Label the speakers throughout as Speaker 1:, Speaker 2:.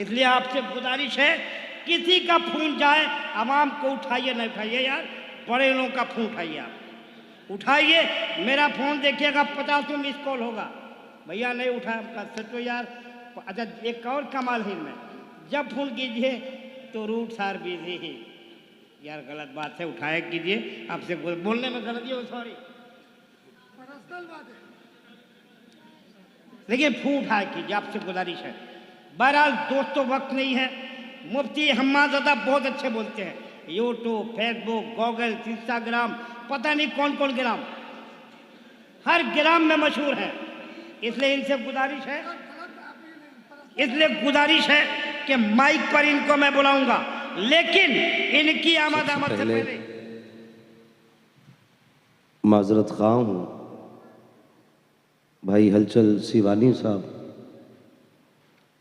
Speaker 1: इसलिए आपसे गुजारिश है, किसी का फोन जाए आवाम को उठाइए, नहीं उठाइए यार, बड़े लोगों का फोन उठाइए, आप उठाइए। मेरा फोन देखिएगा 50 मिस कॉल होगा, भैया नहीं उठाया सचो यार। अच्छा एक और कमाल है, मैं जब फोन कीजिए तो रूट सार बिजी ही, यार गलत बात है, उठाया कीजिए, आपसे बोलने में गलती हो, सॉरी, पर्सनल बात है, लेकिन फोन उठाया कीजिए, आपसे गुजारिश है। बहरहाल दोस्तों वक्त नहीं है, मुफ्ती हम्माज़ादा बहुत अच्छे बोलते हैं, यूट्यूब, फेसबुक, गूगल, इंस्टाग्राम, पता नहीं कौन कौन ग्राम, हर ग्राम में मशहूर है। इसलिए इनसे गुजारिश है कि माइक पर इनको मैं बुलाऊंगा, लेकिन इनकी आमद से पहले
Speaker 2: माजरत खां हूँ भाई हलचल सीवानी साहब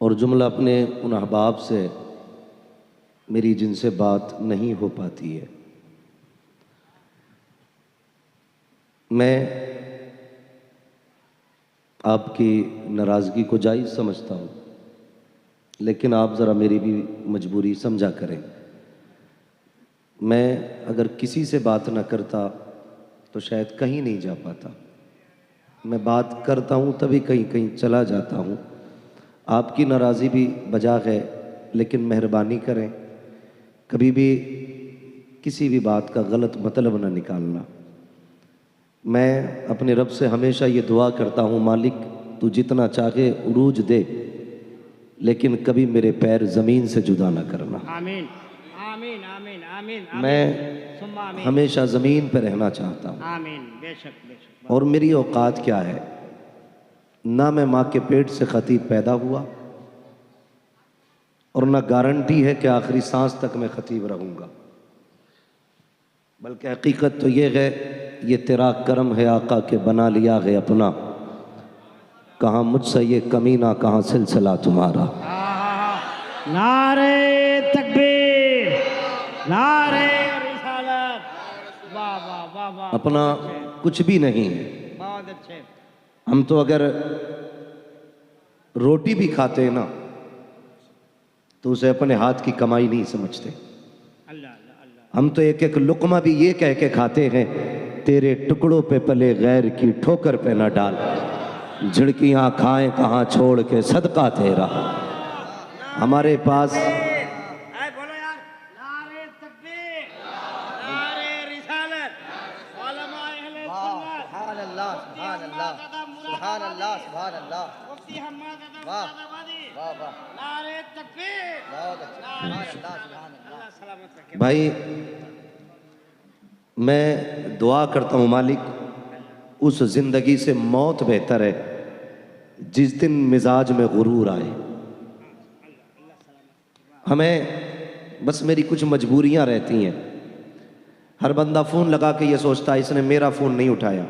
Speaker 2: और जुमला अपने उन अहबाब से मेरी जिनसे बात नहीं हो पाती है। मैं आपकी नाराज़गी को जायज़ समझता हूँ, लेकिन आप ज़रा मेरी भी मजबूरी समझा करें। मैं अगर किसी से बात ना करता तो शायद कहीं नहीं जा पाता, मैं बात करता हूँ तभी कहीं कहीं चला जाता हूँ। आपकी नाराज़ी भी बजा है, लेकिन मेहरबानी करें कभी भी किसी भी बात का गलत मतलब ना निकालना। मैं अपने रब से हमेशा ये दुआ करता हूँ, मालिक तू जितना चाहे उरूज दे, लेकिन कभी मेरे पैर ज़मीन से जुदा ना करना।
Speaker 1: आमीन आमीन आमीन आमीन।
Speaker 2: मैं हमेशा ज़मीन पर रहना चाहता हूँ।
Speaker 1: आमीन, बेशक बेशक।
Speaker 2: और मेरी औकात क्या है, ना मैं माँ के पेट से खतीब पैदा हुआ और ना गारंटी है कि आखिरी सांस तक मैं खतीब रहूँगा, बल्कि हकीकत तो ये है, ये तेरा करम है आका के बना लिया है अपना, कहाँ मुझसे ये कमीना कहाँ सिलसिला तुम्हारा।
Speaker 1: नारे तकबीर, नारे रिसालत, वाह वाह वाह वाह।
Speaker 2: अपना कुछ भी नहीं है,
Speaker 1: बहुत अच्छे।
Speaker 2: हम तो अगर रोटी भी खाते हैं ना तो उसे अपने हाथ की कमाई नहीं समझते।
Speaker 1: अल्लाह अल्लाह।
Speaker 2: हम तो एक एक लुकमा भी ये कह के खाते हैं, तेरे टुकड़ों पे पले गैर की ठोकर पे न डाल, झिड़कियां खाएं कहाँ छोड़ के सदका तेरा। हमारे पास
Speaker 1: बोलो यार, नारे तकबीर, नारे रिसालत, उलमा अहले सुन्नत,
Speaker 3: सुभान अल्लाह सुभान अल्लाह सुभान अल्लाह सुभान अल्लाह।
Speaker 1: मुफ्ती हम्माज़ादा
Speaker 3: वाह
Speaker 1: मुरादाबादी,
Speaker 3: वाह वाह,
Speaker 1: नारे तकबीर,
Speaker 3: बहुत अच्छा, सुभान अल्लाह सुभान अल्लाह।
Speaker 1: अल्लाह सलामत रखे।
Speaker 2: भाई मैं दुआ करता हूँ, मालिक उस ज़िंदगी से मौत बेहतर है जिस दिन मिजाज में गुरूर आए। हमें बस मेरी कुछ मजबूरियां रहती हैं। हर बंदा फ़ोन लगा के ये सोचता है इसने मेरा फ़ोन नहीं उठाया।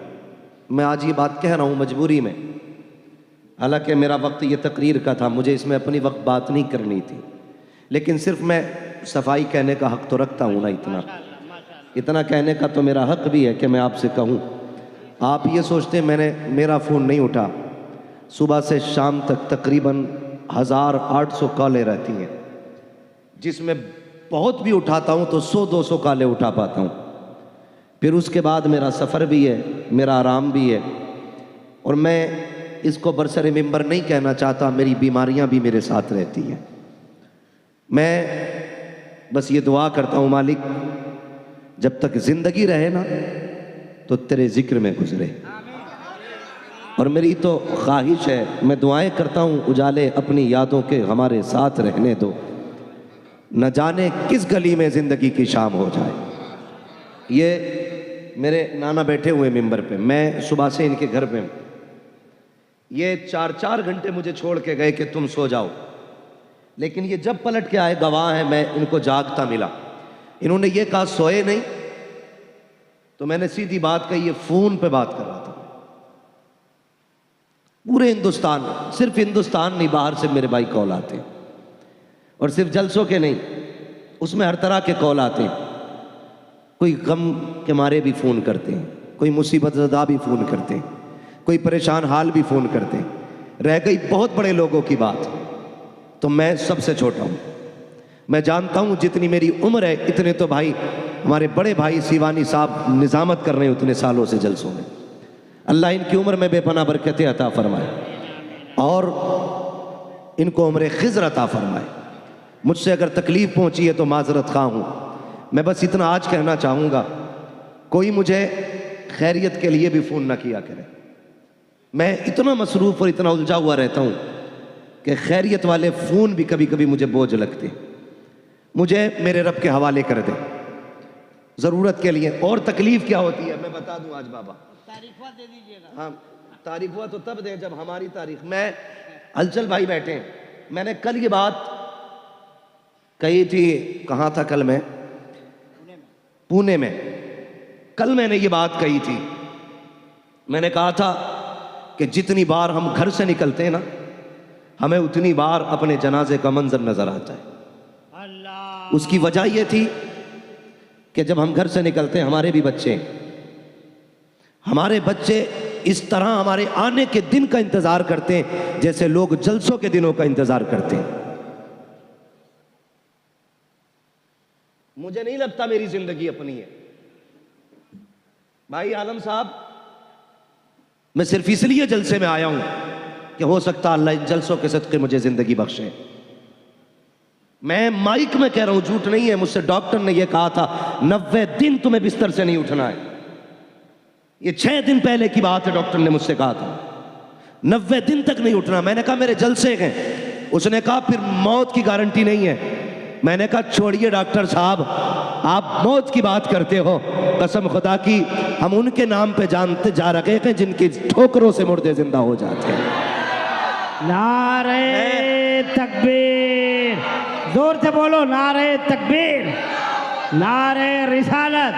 Speaker 2: मैं आज ये बात कह रहा हूँ मजबूरी में, हालांकि मेरा वक्त ये तकरीर का था, मुझे इसमें अपनी वक्त बात नहीं करनी थी, लेकिन सिर्फ मैं सफाई कहने का हक तो रखता हूँ ना, इतना कहने का तो मेरा हक भी है कि मैं आपसे कहूँ। आप ये सोचते मैंने मेरा फ़ोन नहीं उठा, सुबह से शाम तक तकरीबन 1800 कॉलें रहती हैं, जिसमें बहुत भी उठाता हूँ तो 100-200 कॉलें उठा पाता हूँ। फिर उसके बाद मेरा सफ़र भी है, मेरा आराम भी है, और मैं इसको बरसरे मिंबर नहीं कहना चाहता, मेरी बीमारियाँ भी मेरे साथ रहती हैं। मैं बस ये दुआ करता हूँ, मालिक जब तक ज़िंदगी रहे ना तो तेरे ज़िक्र में गुजरे। और मेरी तो ख्वाहिश है, मैं दुआएं करता हूँ, उजाले अपनी यादों के हमारे साथ रहने दो, न जाने किस गली में ज़िंदगी की शाम हो जाए। ये मेरे नाना बैठे हुए मिंबर पे, मैं सुबह से इनके घर पे हूँ, ये 4-4 घंटे मुझे छोड़ के गए कि तुम सो जाओ, लेकिन ये जब पलट के आए, गवाह है, मैं इनको जागता मिला। इन्होंने ये कहा सोए नहीं, तो मैंने सीधी बात कही, ये फ़ोन पे बात कर रहा था। पूरे हिंदुस्तान, सिर्फ हिंदुस्तान नहीं, बाहर से मेरे भाई कॉल आते हैं, और सिर्फ जलसों के नहीं, उसमें हर तरह के कॉल आते हैं। कोई गम के मारे भी फ़ोन करते हैं, कोई मुसीबत ज़दा भी फ़ोन करते हैं, कोई परेशान हाल भी फ़ोन करते हैं। रह गई बहुत बड़े लोगों की बात, तो मैं सबसे छोटा हूँ। मैं जानता हूँ जितनी मेरी उम्र है इतने तो भाई हमारे बड़े भाई सीवानी साहब निजामत कर रहे हैं उतने सालों से जलसों में। अल्लाह इनकी उम्र में बेपनाह बरकतें अता फरमाए और इनको उम्र खिज़र अता फरमाए। मुझसे अगर तकलीफ़ पहुँची है तो माजरत खा हूँ। मैं बस इतना आज कहना चाहूँगा, कोई मुझे खैरियत के लिए भी फ़ोन ना किया करे। मैं इतना मसरूफ़ और इतना उलझा हुआ रहता हूँ कि खैरियत वाले फ़ोन भी कभी कभी मुझे बोझ लगते। मुझे मेरे रब के हवाले कर दे ज़रूरत के लिए। और तकलीफ़ क्या होती है मैं बता दूँ आज बाबा।
Speaker 1: तारीफा दे दीजिएगा।
Speaker 2: हाँ, तारीफ हुआ तो तब दे जब हमारी तारीख। मैं हलचल भाई बैठे हैं, मैंने कल ये बात कही थी। कहाँ था कल? मैं पुणे में कल मैंने ये बात कही थी। मैंने कहा था कि जितनी बार हम घर से निकलते हैं ना, हमें उतनी बार अपने जनाजे का मंजर नजर आता है।
Speaker 1: अल्लाह।
Speaker 2: उसकी वजह यह थी कि जब हम घर से निकलते हैं हमारे बच्चे इस तरह हमारे आने के दिन का इंतजार करते हैं जैसे लोग जलसों के दिनों का इंतजार करते हैं। मुझे नहीं लगता मेरी जिंदगी अपनी है भाई आलम साहब। मैं सिर्फ इसलिए जलसे में आया हूं कि हो सकता अल्लाह इन जलसों के सदके मुझे जिंदगी बख्शे। मैं माइक में कह रहा हूं, झूठ नहीं है। मुझसे डॉक्टर ने यह कहा था 90 दिन तुम्हें बिस्तर से नहीं उठना है। ये 6 दिन पहले की बात है, डॉक्टर ने मुझसे कहा था 90 दिन तक नहीं उठना। मैंने कहा मेरे जलसे हैं। उसने कहा फिर मौत की गारंटी नहीं है। मैंने कहा छोड़िए डॉक्टर साहब, आप मौत की बात करते हो, कसम खुदा की हम उनके नाम पे जानते जा रहे हैं जिनकी ठोकरों से मुर्दे जिंदा हो जाते हैं।
Speaker 1: नारे तकबीर, जोर से बोलो नारे तकबीर, नारे रिसालत,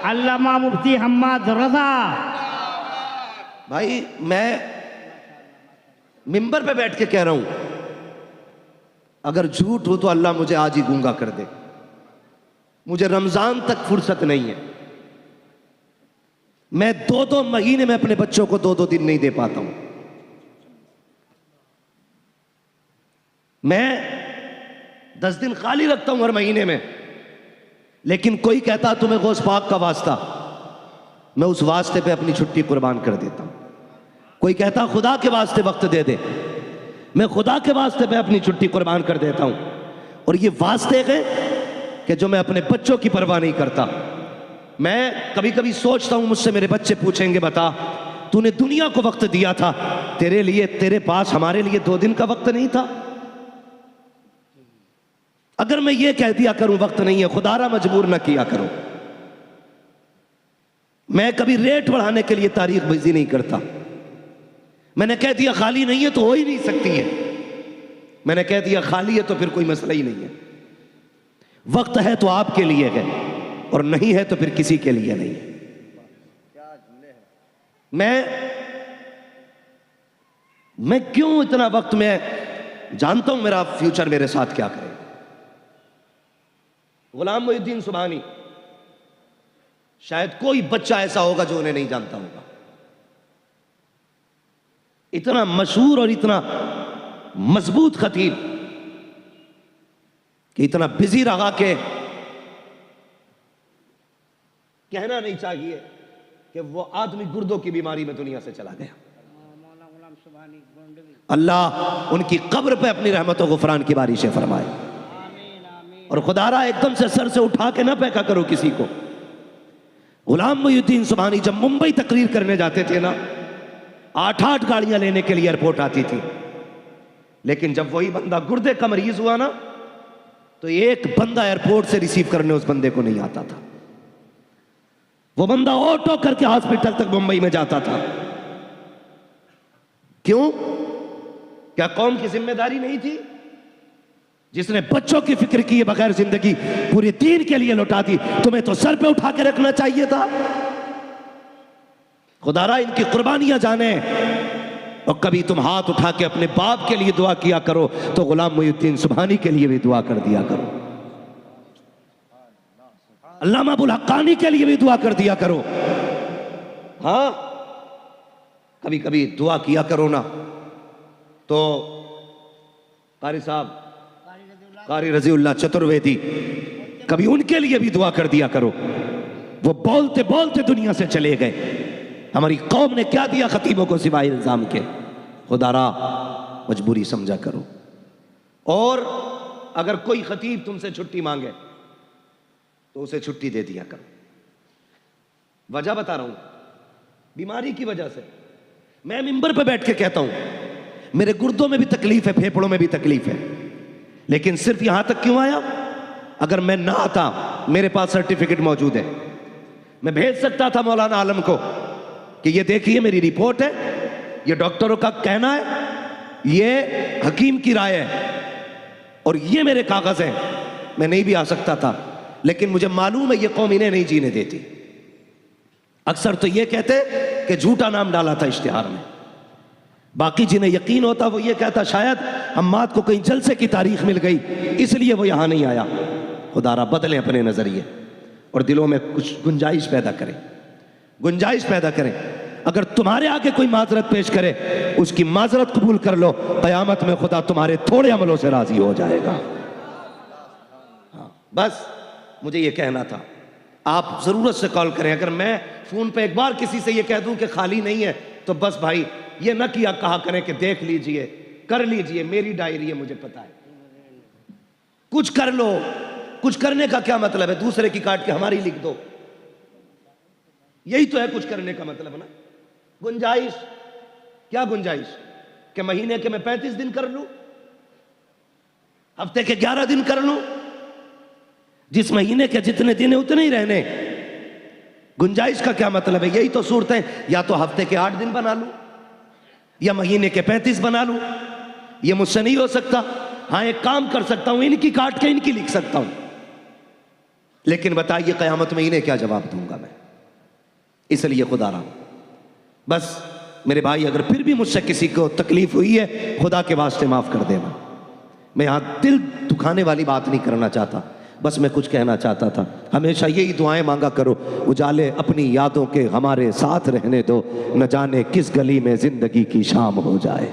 Speaker 1: अल्लामा मुफ्ती हम्मद रजा।
Speaker 2: भाई मैं मिंबर पे बैठ के कह रहा हूं, अगर झूठ हो तो अल्लाह मुझे आज ही गूंगा कर दे। मुझे रमजान तक फुर्सत नहीं है। मैं 2-2 महीने में अपने बच्चों को 2-2 दिन नहीं दे पाता हूं। मैं 10 दिन खाली रखता हूं हर महीने में, लेकिन कोई कहता तुम्हें गौस पाक का वास्ता, मैं उस वास्ते पे अपनी छुट्टी कुर्बान कर देता हूं। कोई कहता खुदा के वास्ते वक्त दे दे, मैं खुदा के वास्ते पे अपनी छुट्टी कुर्बान कर देता हूं। और ये वास्ते हैं कि जो मैं अपने बच्चों की परवाह नहीं करता। मैं कभी कभी सोचता हूं, मुझसे मेरे बच्चे पूछेंगे बता तूने दुनिया को वक्त दिया था, तेरे लिए तेरे पास हमारे लिए 2 दिन का वक्त नहीं था? अगर मैं ये कह दिया करूं वक्त नहीं है, खुदारा मजबूर ना किया करो। मैं कभी रेट बढ़ाने के लिए तारीख बाजी नहीं करता। मैंने कह दिया खाली नहीं है तो हो ही नहीं सकती है। मैंने कह दिया खाली है तो फिर कोई मसला ही नहीं है। वक्त है तो आपके लिए है और नहीं है तो फिर किसी के लिए नहीं है। मैं क्यों इतना वक्त, मैं जानता हूं मेरा फ्यूचर मेरे साथ क्या करे। गुलाम मोहिउद्दीन सुबहानी, शायद कोई बच्चा ऐसा होगा जो उन्हें नहीं जानता होगा। इतना मशहूर और इतना मजबूत खतीब कि इतना बिजी रहा कि कहना नहीं चाहिए कि वो आदमी गुर्दों की बीमारी में दुनिया से चला गया। अल्लाह उनकी कब्र पे अपनी रहमत और गुफरान की बारिशें फरमाए। और खुदारा एकदम से सर से उठा के ना फेंका करो किसी को। गुलाम मोहिउद्दीन सुबहानी जब मुंबई तकरीर करने जाते थे ना, 8-8 गाड़ियां लेने के लिए एयरपोर्ट आती थी। लेकिन जब वही बंदा गुर्दे का मरीज हुआ ना, तो एक बंदा एयरपोर्ट से रिसीव करने उस बंदे को नहीं आता था। वो बंदा ऑटो करके हॉस्पिटल तक मुंबई में जाता था। क्यों? क्या कौम की जिम्मेदारी नहीं थी? जिसने बच्चों की फिक्र की बगैर जिंदगी पूरे दीन के लिए लौटा दी, तुम्हें तो सर पे उठा के रखना चाहिए था। खुदारा इनकी कुर्बानियां जाने। और कभी तुम हाथ उठा के अपने बाप के लिए दुआ किया करो तो गुलाम मोहिउद्दीन सुबहानी के लिए भी दुआ कर दिया करो। अल्लामा अबुल हक्कानी के लिए भी दुआ कर दिया करो। हाँ, कभी कभी दुआ किया करो ना। तो कारी साहब, कारी रजीउल्लाह चतुर्वेदी, कभी उनके लिए भी दुआ कर दिया करो। वो बोलते बोलते दुनिया से चले गए। हमारी कौम ने क्या दिया खतीबों को सिवाय इल्जाम के? खुदारा मजबूरी समझा करो। और अगर कोई खतीब तुमसे छुट्टी मांगे तो उसे छुट्टी दे दिया करो। वजह बता रहा हूं, बीमारी की वजह से। मैं मिंबर पे बैठ के कहता हूं मेरे गुर्दों में भी तकलीफ है, फेफड़ों में भी तकलीफ है, लेकिन सिर्फ यहां तक क्यों आया? अगर मैं ना आता, मेरे पास सर्टिफिकेट मौजूद है, मैं भेज सकता था मौलाना आलम को कि ये देखिए मेरी रिपोर्ट है, ये डॉक्टरों का कहना है, ये हकीम की राय है और ये मेरे कागज हैं। मैं नहीं भी आ सकता था, लेकिन मुझे मालूम है ये कौम इन्हें नहीं जीने देती। अक्सर तो ये कहते कि झूठा नाम डाला था इश्तिहार में। बाकी जिन्हें यकीन होता वो ये कहता शायद हम्माद को कहीं जलसे की तारीख मिल गई इसलिए वो यहां नहीं आया। खुदारा बदलें अपने नजरिए और दिलों में कुछ गुंजाइश पैदा करें, गुंजाइश पैदा करें। अगर तुम्हारे आगे कोई माजरत पेश करे, उसकी माजरत कबूल कर लो, कयामत में खुदा तुम्हारे थोड़े अमलों से राजी हो जाएगा। हाँ, बस मुझे ये कहना था। आप जरूरत से कॉल करें। अगर मैं फोन पे एक बार किसी से ये कह दूं कि खाली नहीं है, तो बस भाई ये न किया कहा करें कि देख लीजिए, कर लीजिए, मेरी डायरी है, मुझे पता है। कुछ कर लो। कुछ करने का क्या मतलब है? दूसरे की काट के हमारी लिख दो, यही तो है कुछ करने का मतलब ना। गुंजाइश, क्या गुंजाइश? कि महीने के मैं 35 दिन कर लूं, हफ्ते के 11 दिन कर लूं, जिस महीने के जितने दिन है उतने ही रहने। गुंजाइश का क्या मतलब है? यही तो सूरत है, या तो हफ्ते के 8 दिन बना लूं या महीने के 35 बना लूं। ये मुझसे नहीं हो सकता। हाँ, एक काम कर सकता हूं, इनकी काट के इनकी लिख सकता हूं, लेकिन बताइए कयामत में इन्हें क्या जवाब दूंगा मैं? इसलिए खुदा रहा, बस मेरे भाई, अगर फिर भी मुझसे किसी को तकलीफ हुई है, खुदा के वास्ते माफ कर देना। मैं यहां दिल दुखाने वाली बात नहीं करना चाहता, बस मैं कुछ कहना चाहता था। हमेशा यही दुआएं मांगा करो, उजाले अपनी यादों के हमारे साथ रहने दो, न जाने किस गली में जिंदगी की शाम हो जाए।